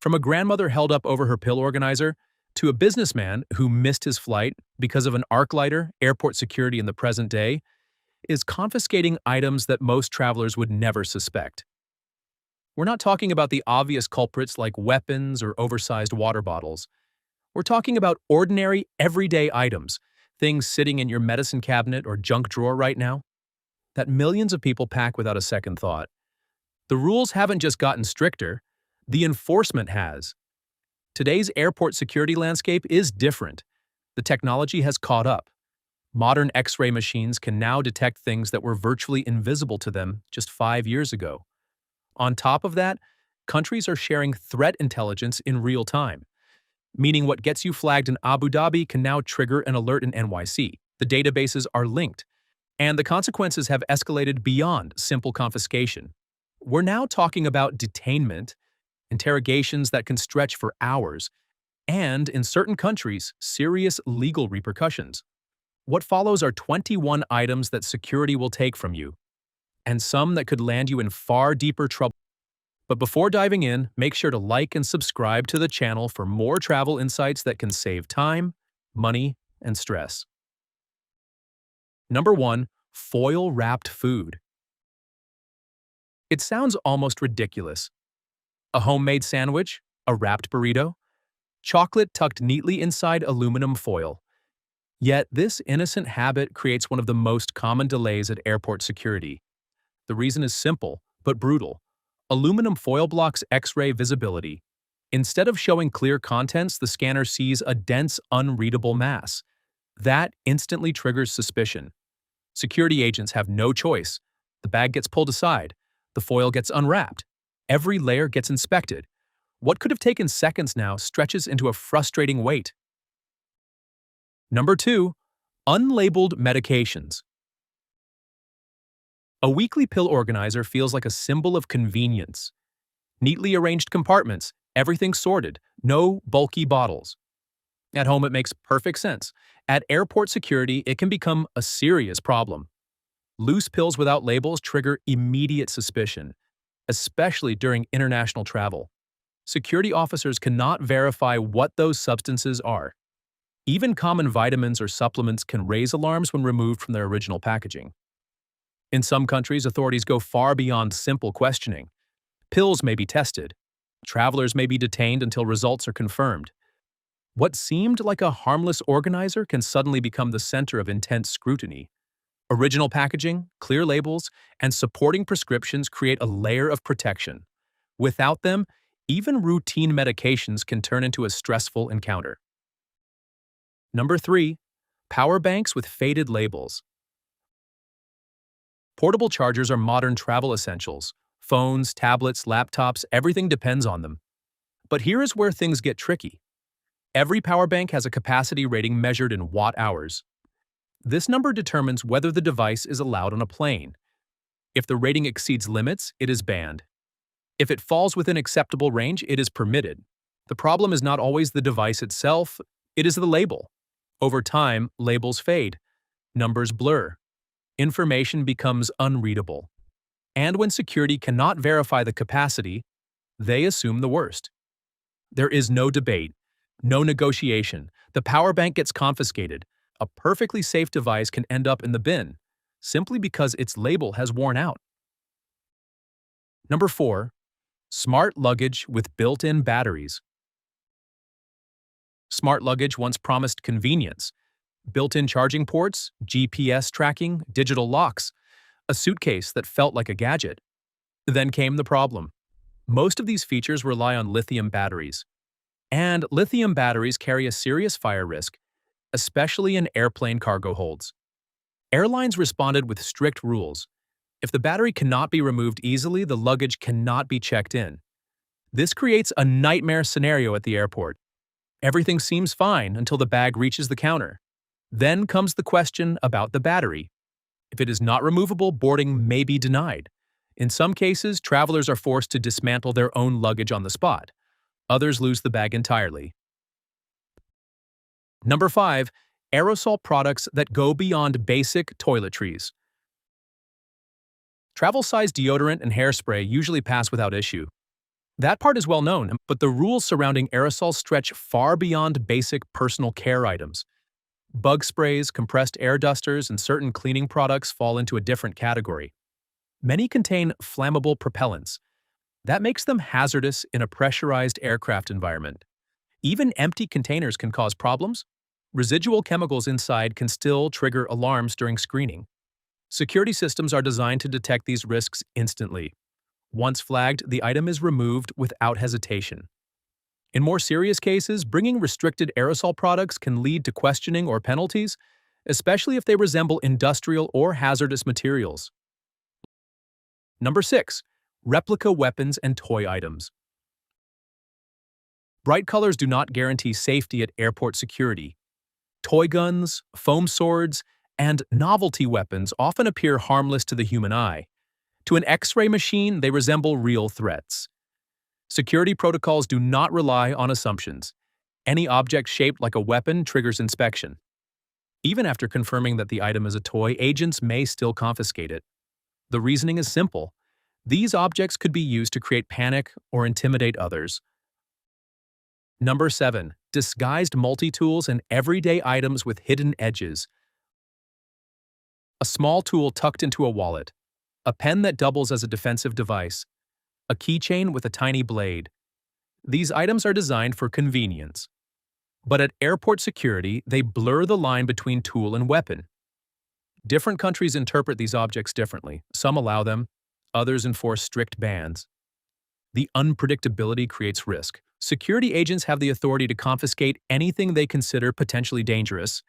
From a grandmother held up over her pill organizer to a businessman who missed his flight because of an arc lighter, airport security in the present day is confiscating items that most travelers would never suspect. We're not talking about the obvious culprits like weapons or oversized water bottles. We're talking about ordinary, everyday items, things sitting in your medicine cabinet or junk drawer right now, that millions of people pack without a second thought. The rules haven't just gotten stricter, the enforcement has. Today's airport security landscape is different. The technology has caught up. Modern X-ray machines can now detect things that were virtually invisible to them just 5 years ago. On top of that, countries are sharing threat intelligence in real time, meaning what gets you flagged in Abu Dhabi can now trigger an alert in NYC. The databases are linked, and the consequences have escalated beyond simple confiscation. We're now talking about detainment, interrogations that can stretch for hours, and, in certain countries, serious legal repercussions. What follows are 21 items that security will take from you, and some that could land you in far deeper trouble. But before diving in, make sure to like and subscribe to the channel for more travel insights that can save time, money, and stress. Number 1. Foil-wrapped food. It sounds almost ridiculous. A homemade sandwich, a wrapped burrito, chocolate tucked neatly inside aluminum foil. Yet this innocent habit creates one of the most common delays at airport security. The reason is simple, but brutal. Aluminum foil blocks X-ray visibility. Instead of showing clear contents, the scanner sees a dense, unreadable mass. That instantly triggers suspicion. Security agents have no choice. The bag gets pulled aside. The foil gets unwrapped. Every layer gets inspected. What could have taken seconds now stretches into a frustrating wait. Number 2. Unlabeled medications. A weekly pill organizer feels like a symbol of convenience. Neatly arranged compartments, everything sorted, no bulky bottles. At home, it makes perfect sense. At airport security, it can become a serious problem. Loose pills without labels trigger immediate suspicion, especially during international travel. Security officers cannot verify what those substances are. Even common vitamins or supplements can raise alarms when removed from their original packaging. In some countries, authorities go far beyond simple questioning. Pills may be tested. Travelers may be detained until results are confirmed. What seemed like a harmless organizer can suddenly become the center of intense scrutiny. Original packaging, clear labels, and supporting prescriptions create a layer of protection. Without them, even routine medications can turn into a stressful encounter. Number 3. Power banks with faded labels. Portable chargers are modern travel essentials. Phones, tablets, laptops, everything depends on them. But here is where things get tricky. Every power bank has a capacity rating measured in watt-hours. This number determines whether the device is allowed on a plane. If the rating exceeds limits, it is banned. If it falls within acceptable range, it is permitted. The problem is not always the device itself, it is the label. Over time, labels fade. Numbers blur. Information becomes unreadable. And when security cannot verify the capacity, they assume the worst. There is no debate, no negotiation. The power bank gets confiscated. A perfectly safe device can end up in the bin, simply because its label has worn out. Number 4. Smart luggage with built-in batteries. Smart luggage once promised convenience. Built-in charging ports, GPS tracking, digital locks, a suitcase that felt like a gadget. Then came the problem. Most of these features rely on lithium batteries. And lithium batteries carry a serious fire risk, especially in airplane cargo holds. Airlines responded with strict rules. If the battery cannot be removed easily, the luggage cannot be checked in. This creates a nightmare scenario at the airport. Everything seems fine until the bag reaches the counter. Then comes the question about the battery. If it is not removable, boarding may be denied. In some cases, travelers are forced to dismantle their own luggage on the spot. Others lose the bag entirely. Number 5. Aerosol products that go beyond basic toiletries. Travel-sized deodorant and hairspray usually pass without issue. That part is well known, but the rules surrounding aerosols stretch far beyond basic personal care items. Bug sprays, compressed air dusters, and certain cleaning products fall into a different category. Many contain flammable propellants. That makes them hazardous in a pressurized aircraft environment. Even empty containers can cause problems. Residual chemicals inside can still trigger alarms during screening. Security systems are designed to detect these risks instantly. Once flagged, the item is removed without hesitation. In more serious cases, bringing restricted aerosol products can lead to questioning or penalties, especially if they resemble industrial or hazardous materials. Number 6. Replica weapons and toy items. Bright colors do not guarantee safety at airport security. Toy guns, foam swords, and novelty weapons often appear harmless to the human eye. To an X-ray machine, they resemble real threats. Security protocols do not rely on assumptions. Any object shaped like a weapon triggers inspection. Even after confirming that the item is a toy, agents may still confiscate it. The reasoning is simple. These objects could be used to create panic or intimidate others. Number 7. Disguised multi-tools and everyday items with hidden edges. A small tool tucked into a wallet. A pen that doubles as a defensive device. A keychain with a tiny blade. These items are designed for convenience. But at airport security, they blur the line between tool and weapon. Different countries interpret these objects differently. Some allow them, others enforce strict bans. The unpredictability creates risk. Security agents have the authority to confiscate anything they consider potentially dangerous.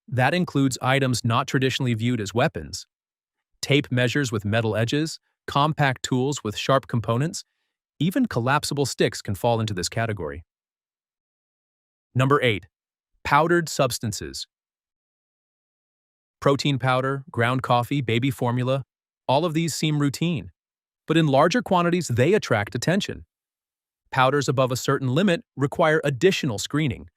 That includes items not traditionally viewed as weapons. Tape measures with metal edges, compact tools with sharp components, even collapsible sticks can fall into this category. Number 8. Powdered substances. Protein powder, ground coffee, baby formula, all of these seem routine. But in larger quantities, they attract attention. Powders above a certain limit require additional screening.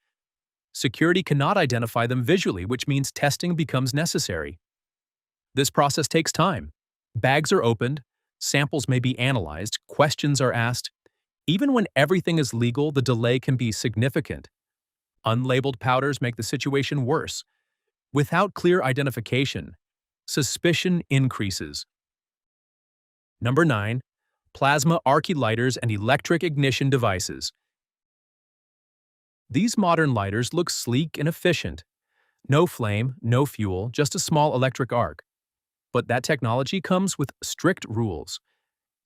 Security cannot identify them visually, which means testing becomes necessary. This process takes time. Bags are opened, samples may be analyzed, questions are asked. Even when everything is legal, the delay can be significant. Unlabeled powders make the situation worse. Without clear identification, suspicion increases. Number 9. Plasma arc lighters and electric ignition devices. These modern lighters look sleek and efficient. No flame, no fuel, just a small electric arc. But that technology comes with strict rules.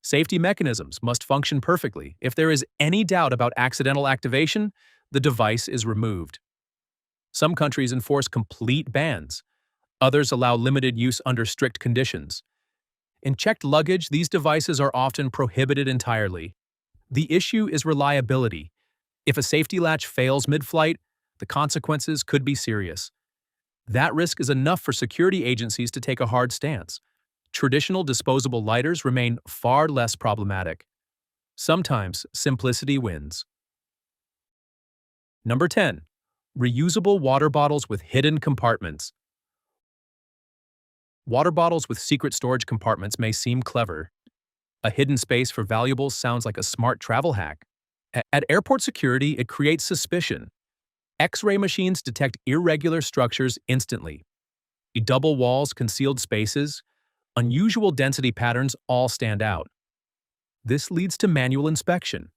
Safety mechanisms must function perfectly. If there is any doubt about accidental activation, the device is removed. Some countries enforce complete bans. Others allow limited use under strict conditions. In checked luggage, these devices are often prohibited entirely. The issue is reliability. If a safety latch fails mid-flight, the consequences could be serious. That risk is enough for security agencies to take a hard stance. Traditional disposable lighters remain far less problematic. Sometimes simplicity wins. Number 10. Reusable water bottles with hidden compartments. Water bottles with secret storage compartments may seem clever. A hidden space for valuables sounds like a smart travel hack. At airport security, it creates suspicion. X-ray machines detect irregular structures instantly. Double walls, concealed spaces, unusual density patterns all stand out. This leads to manual inspection.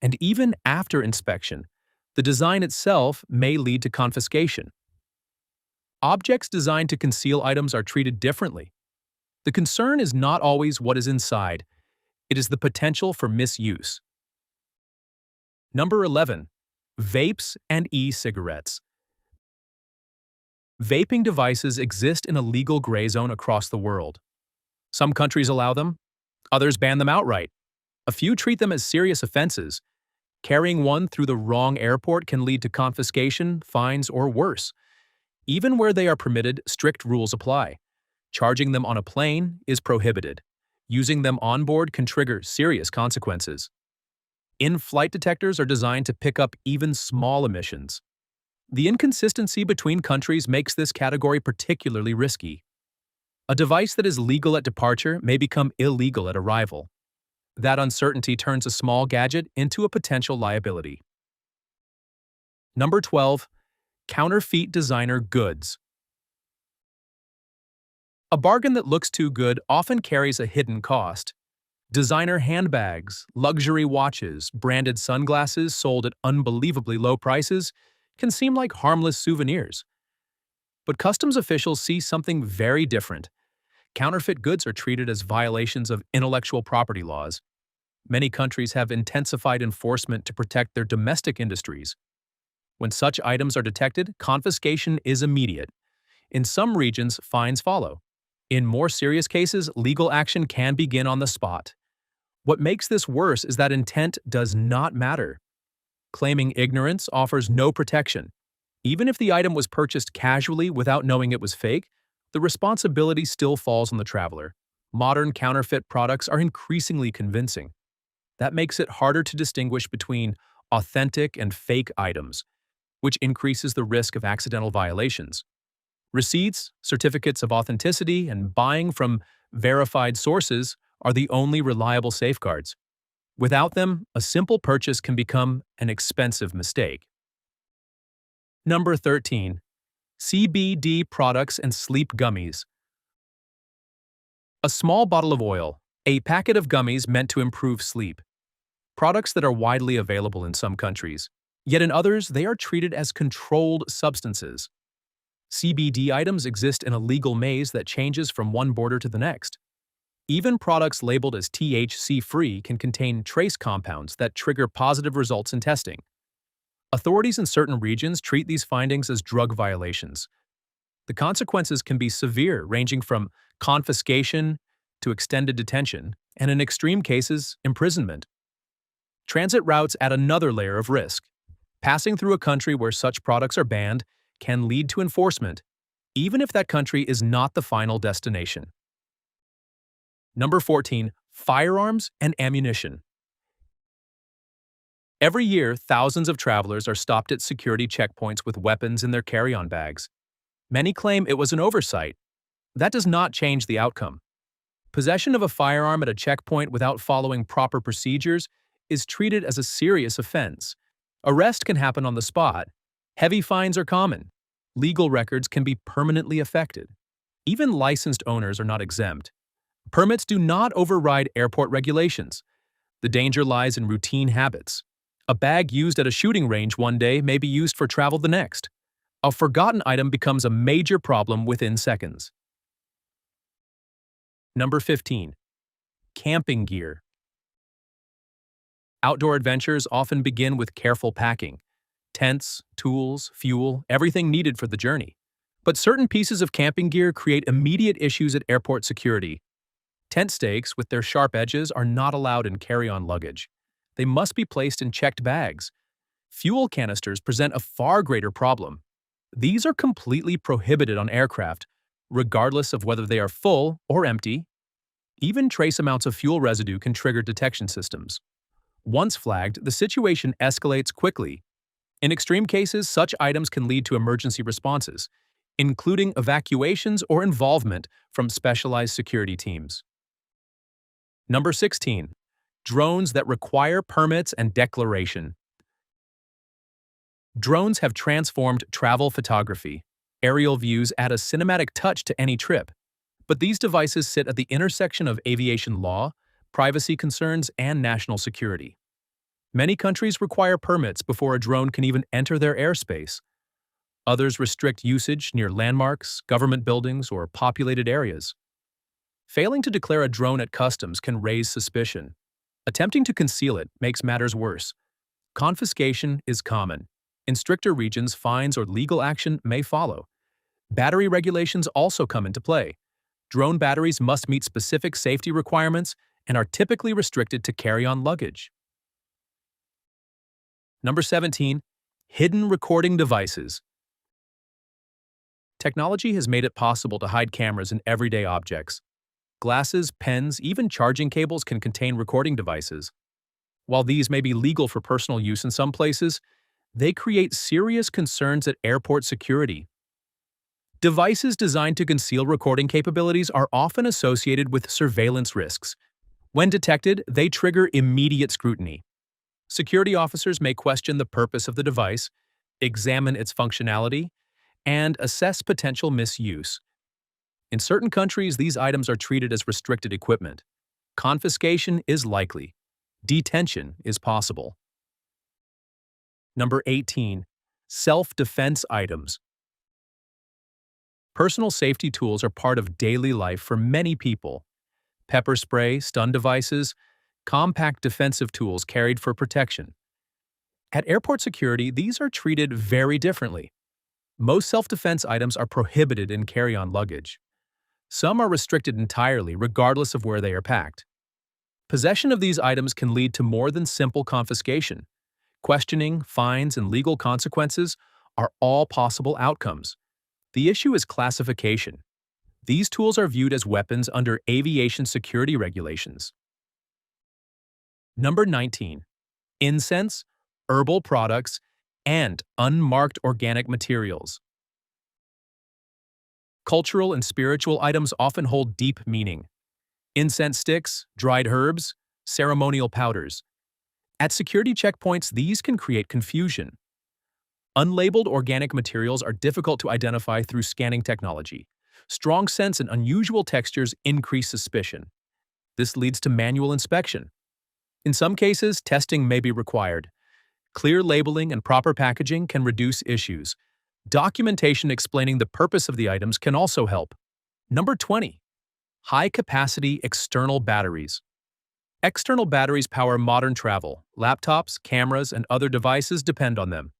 And even after inspection, the design itself may lead to confiscation. Objects designed to conceal items are treated differently. The concern is not always what is inside. It is the potential for misuse. Number 11. Vapes and e-cigarettes. Vaping devices exist in a legal gray zone across the world. Some countries allow them, others ban them outright. A few treat them as serious offenses. Carrying one through the wrong airport can lead to confiscation, fines, or worse. Even where they are permitted, strict rules apply. Charging them on a plane is prohibited. Using them on board can trigger serious consequences. In-flight detectors are designed to pick up even small emissions. The inconsistency between countries makes this category particularly risky. A device that is legal at departure may become illegal at arrival. That uncertainty turns a small gadget into a potential liability. Number 12. Counterfeit designer goods. A bargain that looks too good often carries a hidden cost. Designer handbags, luxury watches, branded sunglasses sold at unbelievably low prices can seem like harmless souvenirs. But customs officials see something very different. Counterfeit goods are treated as violations of intellectual property laws. Many countries have intensified enforcement to protect their domestic industries. When such items are detected, confiscation is immediate. In some regions, fines follow. In more serious cases, legal action can begin on the spot. What makes this worse is that intent does not matter. Claiming ignorance offers no protection. Even if the item was purchased casually without knowing it was fake, the responsibility still falls on the traveler. Modern counterfeit products are increasingly convincing. That makes it harder to distinguish between authentic and fake items, which increases the risk of accidental violations. Receipts, certificates of authenticity, and buying from verified sources are the only reliable safeguards. Without them, a simple purchase can become an expensive mistake. Number 13. CBD products and sleep gummies. A small bottle of oil, a packet of gummies meant to improve sleep. Products that are widely available in some countries, yet in others they are treated as controlled substances. CBD items exist in a legal maze that changes from one border to the next. Even products labeled as THC-free can contain trace compounds that trigger positive results in testing. Authorities in certain regions treat these findings as drug violations. The consequences can be severe, ranging from confiscation to extended detention, and in extreme cases, imprisonment. Transit routes add another layer of risk. Passing through a country where such products are banned can lead to enforcement, even if that country is not the final destination. Number 14. Firearms and Ammunition. Every year, thousands of travelers are stopped at security checkpoints with weapons in their carry-on bags. Many claim it was an oversight. That does not change the outcome. Possession of a firearm at a checkpoint without following proper procedures is treated as a serious offense. Arrest can happen on the spot. Heavy fines are common. Legal records can be permanently affected. Even licensed owners are not exempt. Permits do not override airport regulations. The danger lies in routine habits. A bag used at a shooting range one day may be used for travel the next. A forgotten item becomes a major problem within seconds. Number 15. Camping gear. Outdoor adventures often begin with careful packing. Tents, tools, fuel, everything needed for the journey. But certain pieces of camping gear create immediate issues at airport security. Tent stakes with their sharp edges are not allowed in carry-on luggage. They must be placed in checked bags. Fuel canisters present a far greater problem. These are completely prohibited on aircraft, regardless of whether they are full or empty. Even trace amounts of fuel residue can trigger detection systems. Once flagged, the situation escalates quickly. In extreme cases, such items can lead to emergency responses, including evacuations or involvement from specialized security teams. Number 16. Drones that require permits and declaration. Drones have transformed travel photography. Aerial views add a cinematic touch to any trip. But these devices sit at the intersection of aviation law, privacy concerns, and national security. Many countries require permits before a drone can even enter their airspace. Others restrict usage near landmarks, government buildings, or populated areas. Failing to declare a drone at customs can raise suspicion. Attempting to conceal it makes matters worse. Confiscation is common. In stricter regions, fines or legal action may follow. Battery regulations also come into play. Drone batteries must meet specific safety requirements and are typically restricted to carry-on luggage. Number 17. Hidden recording devices. Technology has made it possible to hide cameras in everyday objects. Glasses, pens, even charging cables can contain recording devices. While these may be legal for personal use in some places, they create serious concerns at airport security. Devices designed to conceal recording capabilities are often associated with surveillance risks. When detected, they trigger immediate scrutiny. Security officers may question the purpose of the device, examine its functionality, and assess potential misuse. In certain countries, these items are treated as restricted equipment. Confiscation is likely. Detention is possible. Number 18. Self-defense items. Personal safety tools are part of daily life for many people. Pepper spray, stun devices, compact defensive tools carried for protection. At airport security, these are treated very differently. Most self-defense items are prohibited in carry-on luggage. Some are restricted entirely, regardless of where they are packed. Possession of these items can lead to more than simple confiscation. Questioning, fines, and legal consequences are all possible outcomes. The issue is classification. These tools are viewed as weapons under aviation security regulations. Number 19. Incense, herbal products, and unmarked organic materials. Cultural and spiritual items often hold deep meaning. Incense sticks, dried herbs, ceremonial powders. At security checkpoints, these can create confusion. Unlabeled organic materials are difficult to identify through scanning technology. Strong scents and unusual textures increase suspicion. This leads to manual inspection. In some cases, testing may be required. Clear labeling and proper packaging can reduce issues. Documentation explaining the purpose of the items can also help. Number 20. High-capacity external batteries. External batteries power modern travel. Laptops, cameras, and other devices depend on them.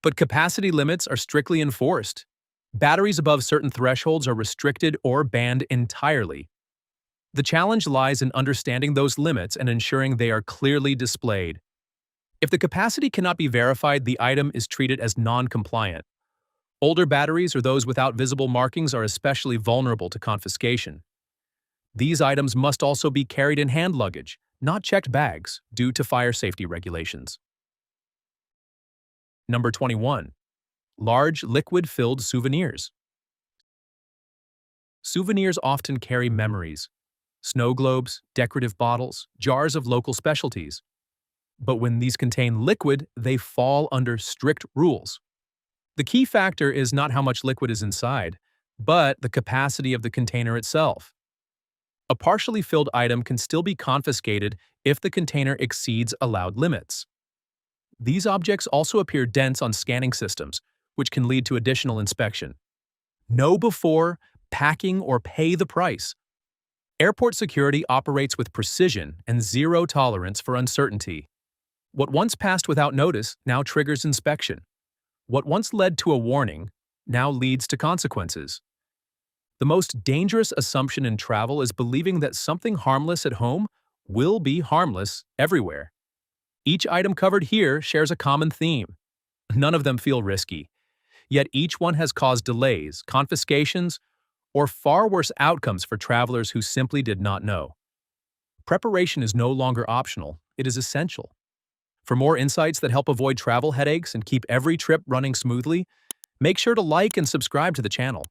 But capacity limits are strictly enforced. Batteries above certain thresholds are restricted or banned entirely. The challenge lies in understanding those limits and ensuring they are clearly displayed. If the capacity cannot be verified, the item is treated as non-compliant. Older batteries or those without visible markings are especially vulnerable to confiscation. These items must also be carried in hand luggage, not checked bags, due to fire safety regulations. Number 21. Large liquid-filled souvenirs. Souvenirs often carry memories. Snow globes, decorative bottles, jars of local specialties. But when these contain liquid, they fall under strict rules. The key factor is not how much liquid is inside, but the capacity of the container itself. A partially filled item can still be confiscated if the container exceeds allowed limits. These objects also appear dense on scanning systems, which can lead to additional inspection. Know before packing or pay the price. Airport security operates with precision and zero tolerance for uncertainty. What once passed without notice now triggers inspection. What once led to a warning now leads to consequences. The most dangerous assumption in travel is believing that something harmless at home will be harmless everywhere. Each item covered here shares a common theme. None of them feel risky. Yet each one has caused delays, confiscations, or far worse outcomes for travelers who simply did not know. Preparation is no longer optional, it is essential. For more insights that help avoid travel headaches and keep every trip running smoothly, make sure to like and subscribe to the channel.